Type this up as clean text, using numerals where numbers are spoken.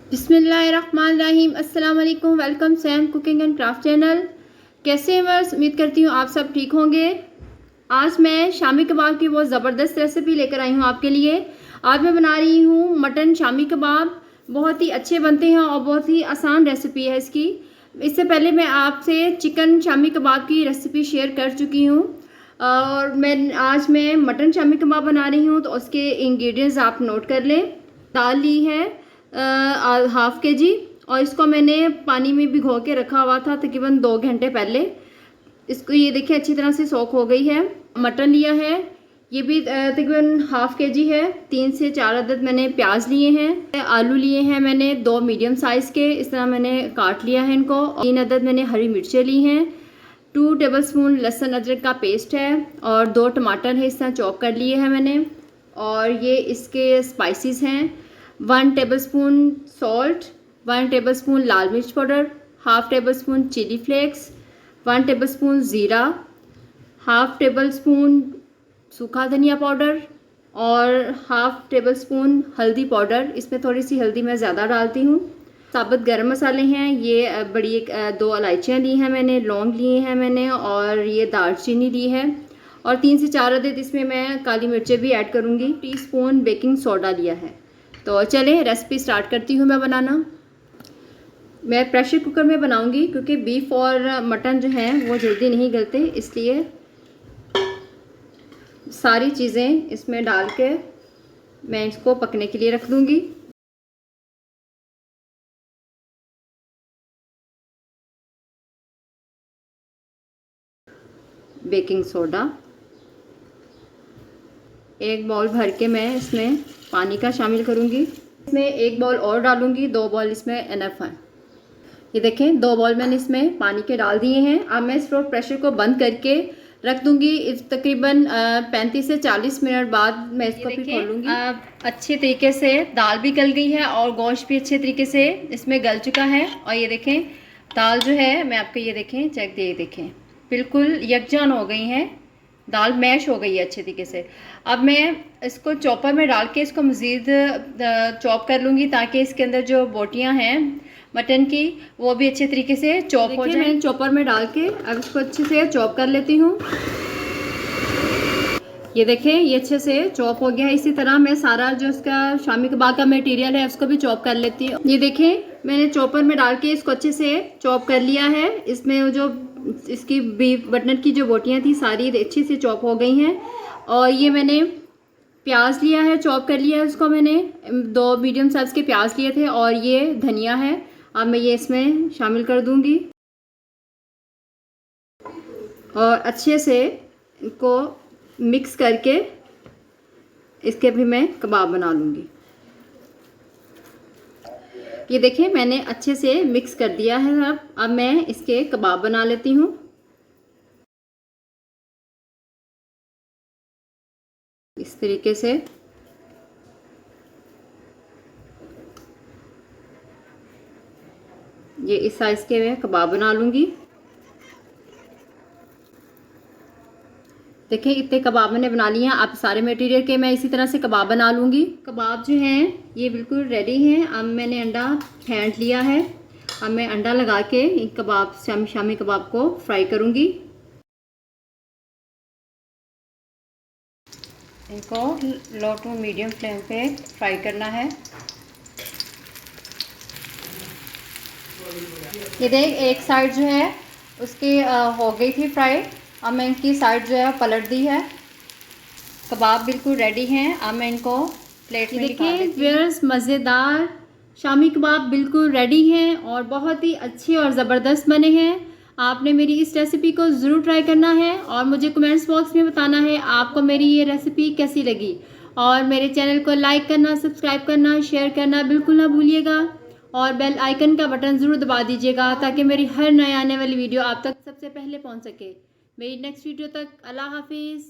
बिस्मिल्लाहिर्रहमानिर्रहीम। अस्सलाम वालेकुम। Welcome Sam cooking and craft channel. कैसे हैं वर्स? उम्मीद करती हूँ आप सब ठीक होंगे। आज मैं शामी कबाब की बहुत ज़बरदस्त रेसिपी लेकर आई हूँ आपके लिए। आज मैं बना रही हूँ मटन शामी कबाब। बहुत ही अच्छे बनते हैं और बहुत ही आसान रेसिपी है इसकी। इससे पहले मैं आपसे चिकन शामी कबाब की रेसिपी शेयर कर चुकी हूँ और आज मैं मटन शामी कबाब बना रही हूँ, तो उसके इंग्रेडिएंट्स आप नोट कर लें। दाल ली है 1/2 kg और इसको मैंने पानी में भिगो के रखा हुआ था तकरीबन 2 घंटे पहले। इसको ये देखिए अच्छी तरह से सोख हो गई है। मटन लिया है, ये भी तकरीबन 1/2 kg है। 3 से 4 अदद मैंने प्याज लिए हैं। आलू लिए हैं मैंने 2 मीडियम साइज़ के, इस तरह मैंने काट लिया है इनको। 3 अदद मैंने हरी मिर्चें ली हैं। 2 टेबलस्पून लहसुन अदरक का पेस्ट है और 2 टमाटर है, इस तरह चॉप कर लिए हैं मैंने। और ये इसके स्पाइसेस हैं 1 टेबलस्पून सॉल्ट, 1 टेबलस्पून लाल मिर्च powder, 1/2 tablespoon chilli flakes, 1 tablespoon ज़ीरा, 1/2 टेबलस्पून सूखा धनिया पाउडर और 1/2 टेबलस्पून हल्दी पाउडर। इसमें थोड़ी सी हल्दी मैं ज़्यादा डालती हूँ। साबुत गरम मसाले हैं, ये बड़ी 2 इलायचियाँ ली हैं मैंने, लौंग लिए हैं मैंने और ये दालचीनी ली है और 3 से 4 अदद इसमें मैं काली मिर्चें भी ऐड करूँगी। टीस्पून बेकिंग सोडा लिया है। तो चलें रेसिपी स्टार्ट करती हूँ मैं बनाना। मैं प्रेशर कुकर में बनाऊँगी क्योंकि बीफ और मटन जो हैं वो जल्दी नहीं गलते, इसलिए सारी चीज़ें इसमें डाल के मैं इसको पकने के लिए रख दूँगी। बेकिंग सोडा 1 बाउल भर के मैं इसमें पानी का शामिल करूँगी। इसमें 1 बाउल और डालूँगी, 2 बाउल इसमें एनफ है। ये देखें 2 बाउल मैंने इसमें पानी के डाल दिए हैं। अब मैं इस प्रेशर को बंद करके रख दूँगी। इस तकरीबन 35 से 40 मिनट बाद मैं इसको फिर खोलूँगी। अच्छे तरीके से दाल भी गल गई है और गोश्त भी अच्छे तरीके से इसमें गल चुका है। और ये देखें दाल जो है, मैं आपको ये देखें चेक दे देखें बिल्कुल यकजान हो गई हैं, दाल मैश हो गई है अच्छे तरीके से। अब मैं इसको चॉपर में डाल के इसको मज़ीद चॉप कर लूँगी ताकि इसके अंदर जो बोटियाँ हैं मटन की वो भी अच्छे तरीके से चॉप हो जाए। मैं चॉपर में डाल के अब इसको अच्छे से चॉप कर लेती हूँ। ये देखें ये अच्छे से चॉप हो गया है। इसी तरह मैं सारा जो इसका शामी कबाब का मटेरियल है उसको भी चॉप कर लेती हूँ। ये देखें मैंने चॉपर में डाल के इसको अच्छे से चॉप कर लिया है। इसमें जो इसकी बीफ मटन की जो बोटियाँ थी सारी अच्छे से चॉप हो गई हैं। और ये मैंने प्याज लिया है, चॉप कर लिया है उसको मैंने। 2 मीडियम साइज़ के प्याज लिए थे और ये धनिया है। अब मैं ये इसमें शामिल कर दूंगी और अच्छे से इनको मिक्स करके इसके भी मैं कबाब बना लूँगी। ये देखें मैंने अच्छे से मिक्स कर दिया है। अब मैं इसके कबाब बना लेती हूँ। इस तरीके से ये इस साइज़ के मैं कबाब बना लूँगी। देखिए इतने कबाब मैंने बना लिए हैं। अब सारे मटेरियल के मैं इसी तरह से कबाब बना लूँगी। कबाब जो हैं ये बिल्कुल रेडी हैं। अब मैंने अंडा फेंट लिया है। अब मैं अंडा लगा के कबाब शामी कबाब को फ्राई करूँगी। इनको लो टू मीडियम फ्लेम पे फ्राई करना है। ये देख एक साइड जो है उसकी हो गई थी फ्राई। अब मैं इनकी साइड जो है पलट दी है। कबाब बिल्कुल रेडी हैं। अब मैं इनको प्लेट में निकाल लेती हूँ। व्यूअर्स मज़ेदार शामी कबाब बिल्कुल रेडी हैं और बहुत ही अच्छे और ज़बरदस्त बने हैं। आपने मेरी इस रेसिपी को ज़रूर ट्राई करना है और मुझे कमेंट्स बॉक्स में बताना है आपको मेरी ये रेसिपी कैसी लगी। और मेरे चैनल को लाइक करना, सब्सक्राइब करना, शेयर करना बिल्कुल ना भूलिएगा और बेल आइकन का बटन ज़रूर दबा दीजिएगा ताकि मेरी हर नए आने वाली वीडियो आप तक सबसे पहले पहुंच सके। मेरी नेक्स्ट वीडियो तक अल्लाह हाफिज़।